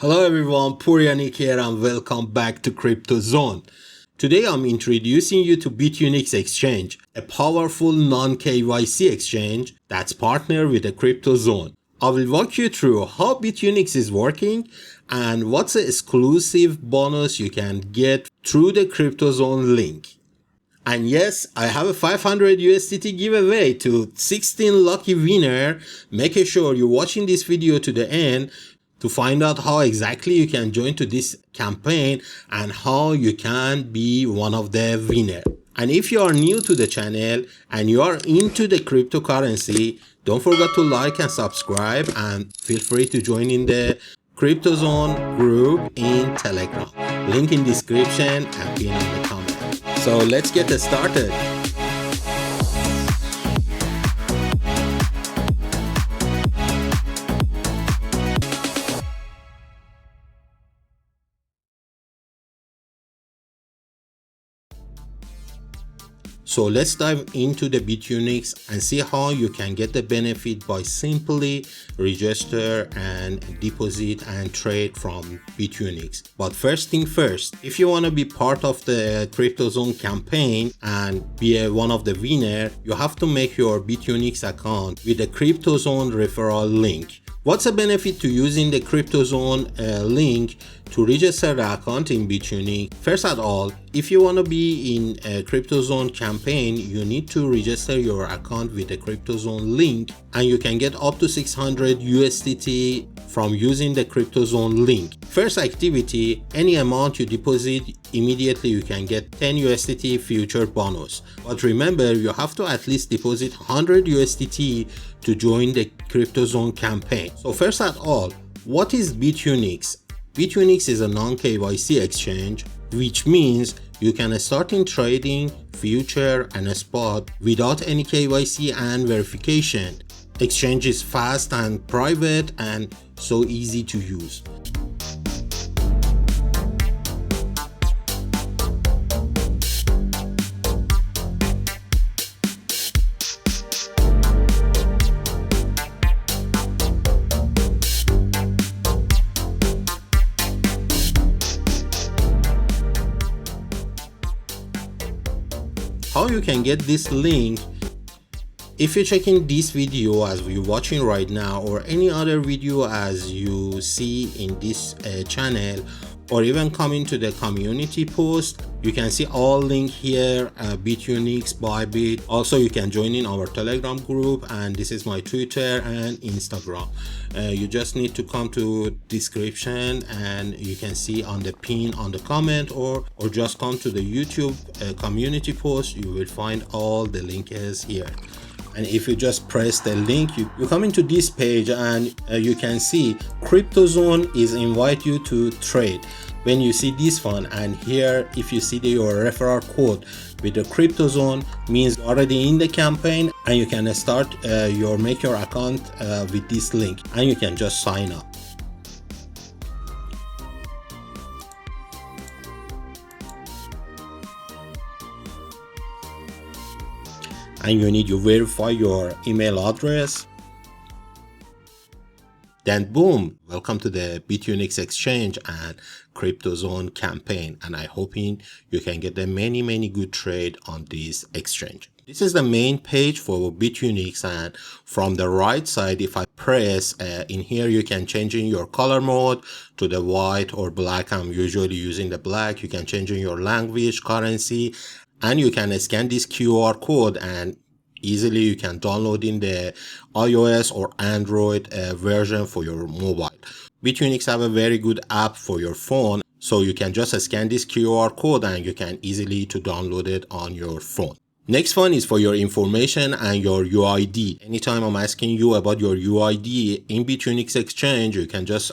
Hello everyone, Puryanik here and welcome back to CryptoZone. Today I'm introducing you to Bitunix exchange, a powerful non-KYC exchange that's partnered with the CryptoZone. I will walk you through how Bitunix is working and what's the exclusive bonus you can get through the CryptoZone link. And yes, I have a 500 USDT giveaway to 16 lucky winner. Make sure you're watching this video to the end to find out how exactly you can join to this campaign and how you can be one of the winner. And if you are new to the channel and you are into the cryptocurrency, don't forget to like and subscribe and feel free to join in the CryptoZone group in Telegram. Link in description and pin in the comment. So let's get started. So let's dive into the Bitunix and see how you can get the benefit by simply register and deposit and trade from Bitunix. But first thing first, if you want to be part of the CryptoZone campaign and be one of the winner, you have to make your Bitunix account with the CryptoZone referral link. What's the benefit to using the CryptoZone link to register the account in Bitunix? First of all, if you want to be in a CryptoZone campaign, you need to register your account with the CryptoZone link and you can get up to 600 USDT from using the CryptoZone link. First activity, any amount you deposit, immediately you can get 10 USDT future bonus. But remember, you have to at least deposit 100 USDT to join the CryptoZone campaign. So first of all, what is Bitunix? Bitunix is a non-KYC exchange, which means you can start in trading future and spot without any KYC and verification. Exchange is fast and private and so easy to use. How you can get this link? If you're checking this video as you're watching right now, or any other video as you see in this channel, or even come into the community post, you can see all link here, Bitunix, Bybit. Also you can join in our Telegram group, and this is my Twitter and Instagram. You just need to come to description and you can see on the pin on the comment, or just come to the YouTube community post. You will find all the links here. And if you just press the link, you come into this page and you can see CryptoZone is invite you to trade. When you see this one, and here if you see your referral code with the CryptoZone, means already in the campaign and you can start make your account with this link and you can just sign up. And you need to verify your email address. Then boom, welcome to the Bitunix exchange and CryptoZone campaign. And I hoping you can get the many good trade on this exchange. This is the main page for Bitunix, and from the right side, if I press in here, you can change in your color mode to the white or black. I'm usually using the black. You can change in your language, currency, and you can scan this QR code and easily you can download in the iOS or Android version for your mobile. Bitunix have a very good app for your phone, so you can just scan this QR code and you can easily to download it on your phone. Next one is for your information and your UID. Anytime I'm asking you about your UID in Bitunix exchange, you can just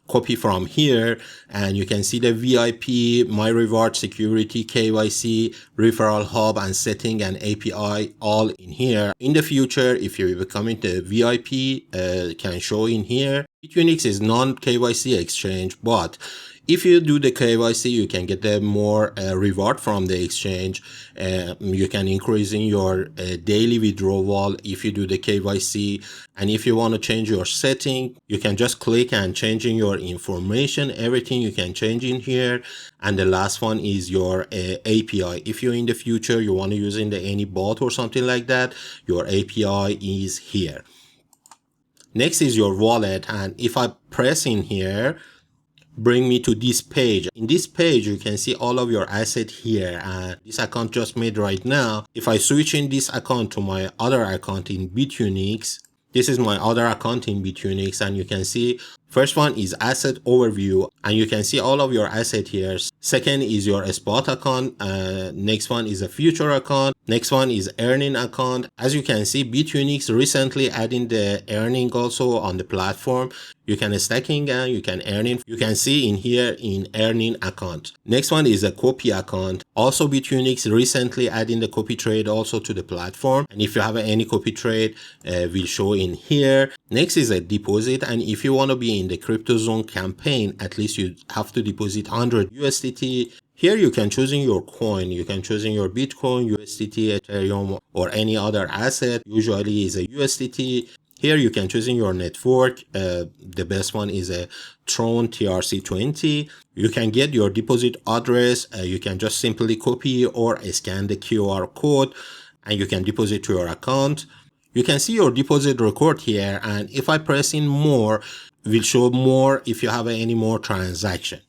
copy from here and you can see the VIP, My Reward, Security, KYC, Referral Hub and Setting and API all in here. In the future, if you become the VIP, can show in here. Bitunix is non-KYC exchange, but if you do the KYC, you can get the more reward from the exchange. You can increase in your daily withdrawal if you do the KYC. And if you want to change your setting, you can just click and change in your your information, everything you can change in here. And the last one is your API. If you're in the future, you want to use in any bot or something like that, your API is here. Next is your wallet. And if I press in here, bring me to this page. In this page, you can see all of your asset here, and this account just made right now. If I switch in this account to my other account in Bitunix, this is my other account in Bitunix, and you can see first one is asset overview, and you can see all of your asset here. Second is your spot account. Next one is a future account. Next one is earning account. As you can see, Bitunix recently adding the earning also on the platform. You can stacking and you can earning. You can see in here in earning account. Next one is a copy account. Also Bitunix recently adding the copy trade also to the platform. And if you have any copy trade, we'll show in here. Next is a deposit. And if you want to be in the CryptoZone campaign, at least you have to deposit 100 USDT. Here you can choosing your coin. You can choosing your Bitcoin, USDT, Ethereum, or any other asset. Usually is a USDT. Here you can choosing your network. The best one is a Tron TRC20. You can get your deposit address. You can just simply copy or scan the QR code and you can deposit to your account. You can see your deposit record here, and if I press in more, will show more if you have any more transaction.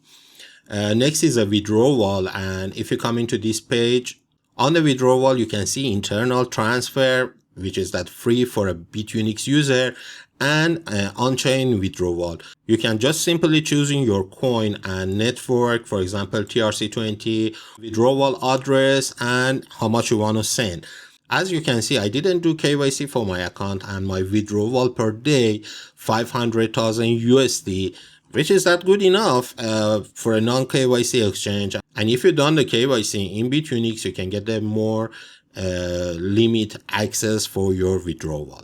Next is a withdrawal, and if you come into this page, on the withdrawal you can see internal transfer, which is that free for a Bitunix user, and on-chain withdrawal. You can just simply choosing your coin and network, for example TRC20, withdrawal address, and how much you want to send. As you can see, I didn't do KYC for my account, and my withdrawal per day 500,000 USD, which is that good enough for a non-KYC exchange. And if you done the KYC in Bitunix, you can get the more limit access for your withdrawal.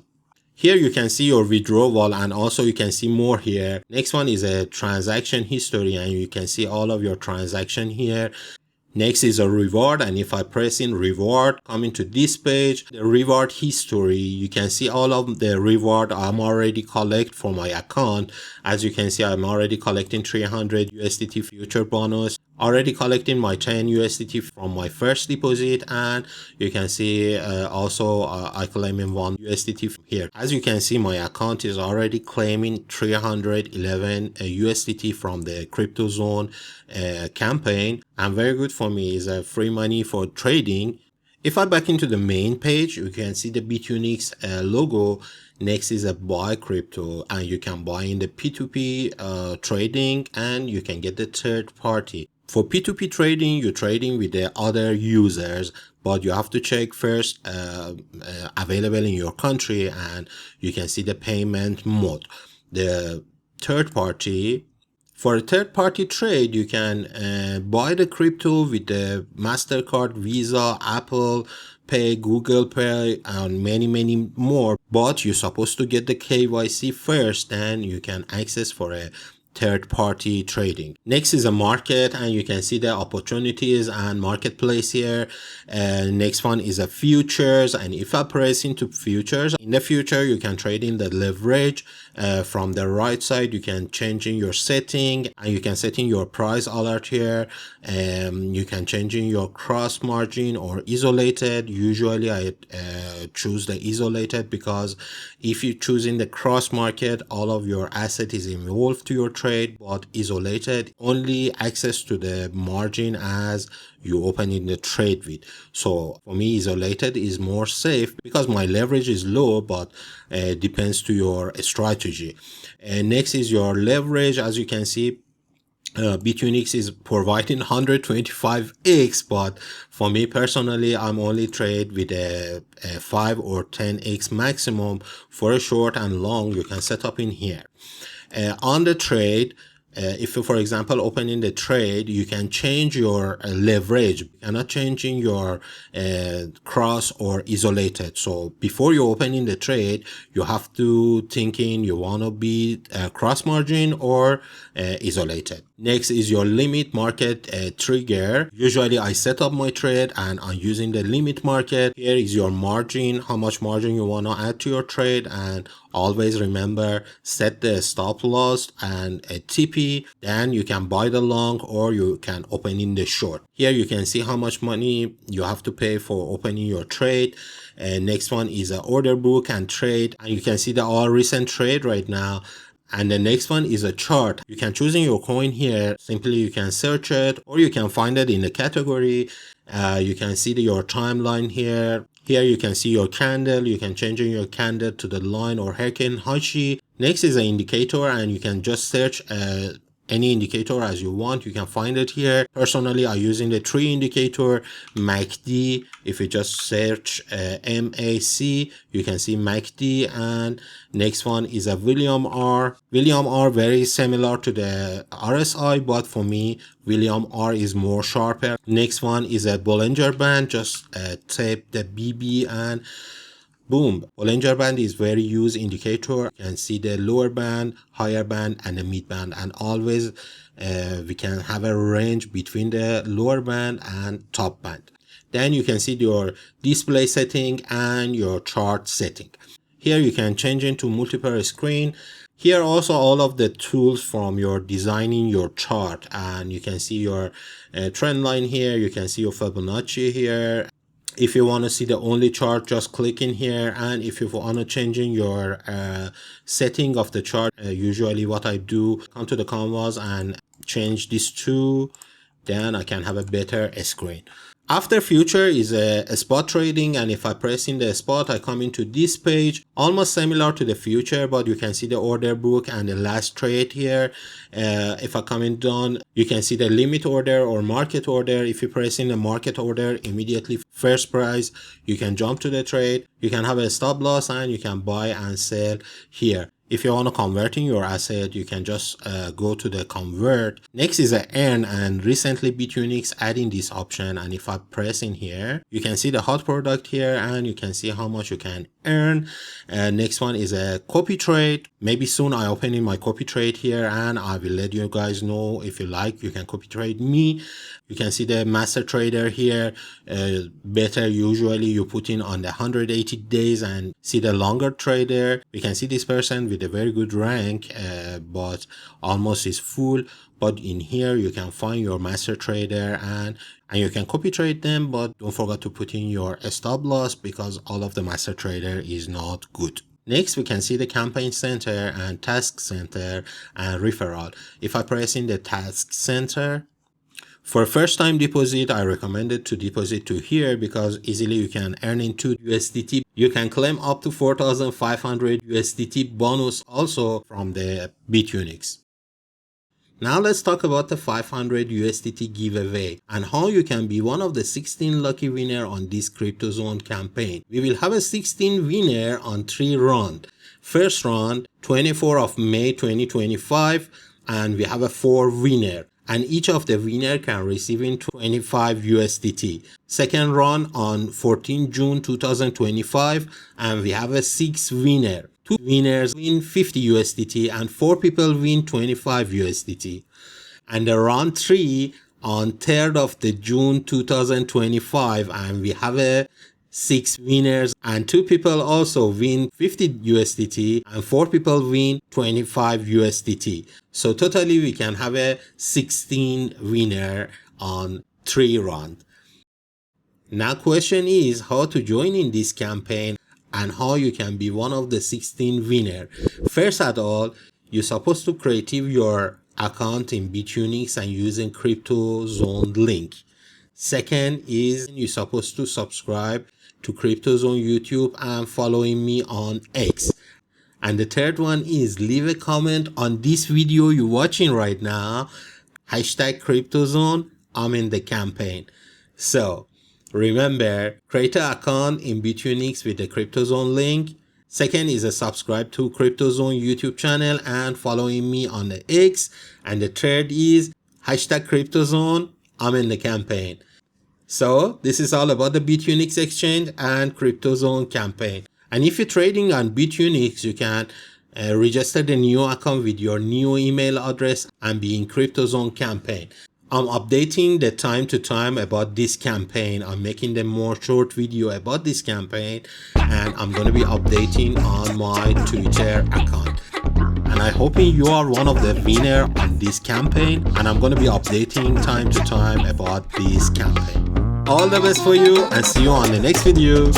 Here you can see your withdrawal, and also you can see more here. Next one is a transaction history, and you can see all of your transaction here. Next is a reward, and if I press in reward, coming to this page, the reward history, you can see all of the reward I'm already collect for my account. As you can see, I'm already collecting 300 USDT future bonus, already collecting my 10 USDT from my first deposit, and you can see also I claiming 1 USDT from here. As you can see, my account is already claiming 311 USDT from the CryptoZone campaign, and very good for me. Is a free money for trading. If I back into the main page, you can see the Bitunix logo. Next is a buy crypto, and you can buy in the P2P trading, and you can get the third party. For P2P trading, you're trading with the other users, but you have to check first available in your country, and you can see the payment mode. The third party, for a third-party trade, you can buy the crypto with the MasterCard, Visa, Apple Pay, Google Pay, and many more. But you're supposed to get the KYC first, then you can access for a third-party trading. Next is a market, and you can see the opportunities and marketplace here. Next one is a futures, and if I press into futures, in the future you can trade in the leverage. From the right side you can change in your setting, and you can set in your price alert here. You can change in your cross margin or isolated. Usually I choose the isolated, because if you choose in the cross market, all of your asset is involved to your trade, but isolated only access to the margin as you open in the trade with. So for me, isolated is more safe because my leverage is low, but depends to your strategy. And next is your leverage. As you can see, Bitunix is providing 125x, but for me personally, I'm only trade with a 5 or 10x maximum. For a short and long, you can set up in here. On the trade, if you, for example, open in the trade, you can change your leverage. You cannot changing your cross or isolated. So before you open in the trade, you have to thinking you want to be cross margin or isolated. Next is your limit market trigger. Usually I set up my trade and I'm using the limit market. Here is your margin, how much margin you want to add to your trade, and always remember set the stop loss and a TP. Then you can buy the long or you can open in the short. Here you can see how much money you have to pay for opening your trade. Next one is an order book and trade, and you can see the all recent trade right now. And the next one is a chart. You can choose in your coin here. Simply you can search it or you can find it in the category. You can see your timeline here. Here you can see your candle. You can change your candle to the line or Heiken Hachi. Next is an indicator, and you can just search any indicator as you want. You can find it here. Personally, I'm using the 3 indicator MACD. If you just search MAC, you can see MACD. And next one is a William R. William R very similar to the RSI, but for me William R is more sharper. Next one is a Bollinger Band. Just tap the BB and boom. Bollinger Band is very used indicator. You can see the lower band, higher band, and the mid band. And always we can have a range between the lower band and top band. Then you can see your display setting and your chart setting. Here you can change into multiple screen. Here also all of the tools from your designing your chart, and you can see your trend line here. You can see your Fibonacci here. If you want to see the only chart, just click in here. And if you want to change in your setting of the chart, usually what I do, come to the canvas and change this to, then I can have a better screen. After future is a spot trading, and if I press in the spot, I come into this page, almost similar to the future, but you can see the order book and the last trade here. If I come in down, you can see the limit order or market order. If you press in the market order, immediately first price, you can jump to the trade. You can have a stop loss and you can buy and sell here. If you want to convert in your asset, you can just go to the convert. Next is a earn, and recently Bitunix adding this option. And if I press in here, you can see the hot product here and you can see how much you can earn. Next one is a copy trade. Maybe soon I open in my copy trade here and I will let you guys know. If you like, you can copy trade me. You can see the master trader here. Better usually you put in on the 180 days and see the longer trader. We can see this person with a very good rank, but almost is full. But in here you can find your master trader and you can copy trade them, but don't forget to put in your stop loss because all of the master trader is not good. Next, we can see the campaign center and task center and referral. If I press in the task center, for first time deposit, I recommended to deposit to here because easily you can earn into USDT. You can claim up to 4,500 USDT bonus also from the Bitunix. Now let's talk about the 500 USDT giveaway and how you can be one of the 16 lucky winner on this CryptoZone campaign. We will have a 16 winner on 3 rounds. First round, 24 of May 2025, and we have a 4 winner. And each of the winner can receive in 25 USDT. Second round on 14 June 2025, and we have a 6 winner. 2 winners win 50 USDT and 4 people win 25 USDT. And the round 3 on 3rd of the June 2025, and we have a 6 winners and 2 people also win 50 USDT and 4 people win 25 USDT. So totally we can have a 16 winner on 3 rounds. Now question is how to join in this campaign and how you can be one of the 16 winner. First at all, you're supposed to create your account in Bitunix and using CryptoZone link. Second is you're supposed to subscribe to CryptoZone YouTube and following me on X. And the third one is leave a comment on this video you're watching right now. Hashtag CryptoZone, I'm in the campaign. So remember, create an account in Bitunix with the CryptoZone link. Second is a subscribe to CryptoZone YouTube channel and following me on the X. And the third is hashtag CryptoZone, I'm in the campaign. So this is all about the Bitunix exchange and CryptoZone campaign. And if you're trading on Bitunix, you can register the new account with your new email address and be in CryptoZone campaign. I'm updating the time to time about this campaign. I'm making them more short video about this campaign, and I'm going to be updating on my Twitter account. And I hope you are one of the winner on this campaign, and I'm going to be updating time to time about this campaign. All the best for you, and see you on the next video.